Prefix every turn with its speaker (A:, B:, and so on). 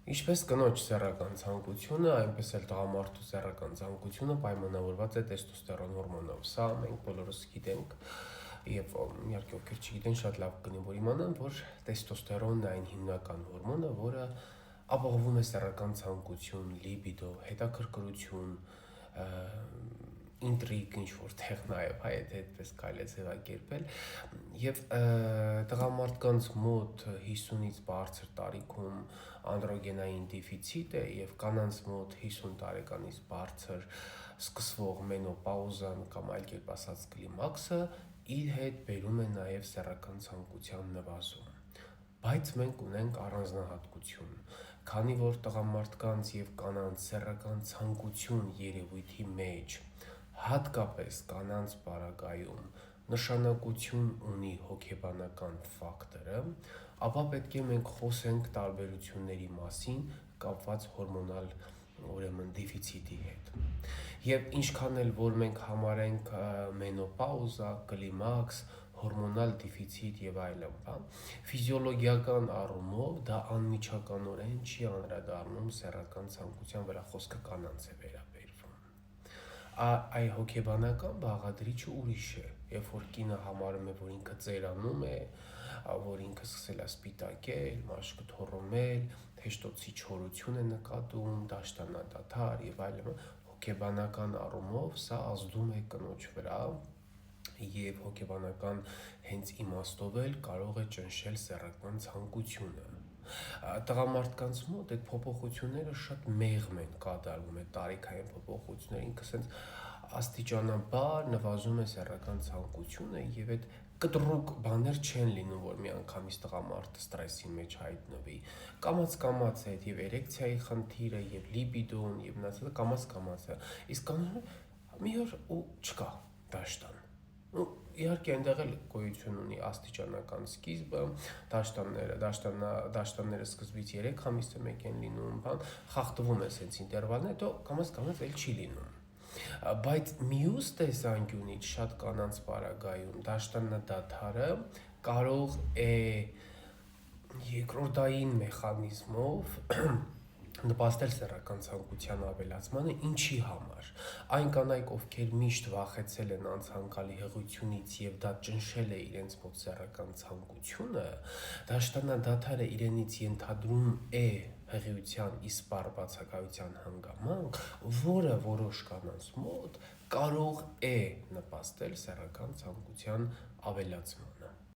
A: Ինչպես կնոջ սեռական ցանկությունը, այնպես էլ տղամարդու սեռական ցանկությունը պայմանավորված է տեստոստերոն հորմոնով։ Սա մենք բոլորս գիտենք եւ իհարկե ովքեր չգիտեն, շատ լավ կլինի որ իմանան, որ տեստոստերոնն է այն հիմնական հորմոնը, որը ապահովում է սեռական ցանկություն, լիբիդո, հետաքրքրություն, ինտրիգ ինչ-որ տեղ նաև, եթե այդպես կարելի է ձևակերպել, եւ տղամարդկանց մոտ 50-ից բարձր տարիքում անդրոգենային դեֆիցիտ է եւ կանանց մոտ 50 տարեկանից բարձր սկսվող մենոպաուզան կամ այլ կերպ ասած կլիմաքսը իր հետ բերում է նաև սեռական ցանկության նվազում։ Բայց մենք ունենք առանձնահատկություն, քանի որ տղամարդկանց եւ կանանց սեռական ցանկություն երևույթի մեջ, հատկապես կանանց պարագայում նշանակություն ունի հոգեբանական ֆակտորը, ապա պետք է մենք խոսենք տարբերությունների մասին կապված հորմոնալ ուրեմն դեֆիցիտի հետ։ Եվ ինչքան էլ որ մենք համարենք մենոպաուզա, կլիմաքս, հորմոնալ դեֆիցիտ եւ այլն, ֆիզիոլոգիական առումով դա անմիջականորեն չի անդրադառնում սեռական ցանկության վրա, խոսքը կանանց է վերաբերվում։ Այ հոգեբանական բաղադրիչը ուրիշ է, երբ որ կինը համարում է, որ ինքը ծերանում է, որ ինքը սկսել է սպիտակել, մաշկը թոռոմել, հեշտոցի չորություն է նկատում, դաշտանադադար եւ այլն, հոգեբանական առումով սա ազդում է կնոջ վրա եւ հոգեբանական հենց իմաստով էլ կարող է ճնշել սեռական ցանկությունը։ Տղամարդկանց մոտ այդ փոփոխությունները շատ մեղմ են կատարվում, այդ տարիքային փոփոխությունները, ինքը սենց աստիճանաբար նվազում է սեռական ցանկությունը եւ այդ կտրուկ բաներ չեն լինում, որ միանգամից տղամարդը ստրեսի մեջ հայտնվի։ Կամաց է եւ էրեկցիայի խնդիրը եւ լիբիդոն եւ մնացածը կամաց է։ Իսկ մի օր ու չկա դաշտան։ Իհարկե այնտեղ էլ գոյություն ունի աստիճանական սկիզբը, դաշտանները սկզբից 3 ամիսը մեկ են լինում, խախտվում է սենց ինտերվալներ, հետո կամաց էլ չի լինում։ Բայց մյուս տեսանկյունից շատ կանանց պարագայում դաշտանադադարը կարող է երկրորդային մեխանիզմով նպաստել սեռական ցանկության ավելացմանը, ինչի համար։ Այն կանայք, ովքեր միշտ վախեցել են անցանկալի հղությունից եւ դա ճնշել է իրենց մոտ սեռական ցանկությունը, դաշտանադադարը իրենից ենթադրում է հղիության իսպառ բացակայության հանգամանք, որը որոշ կանանց մոտ կարող է նպաստել սեռական ցանկության ավելացմանը։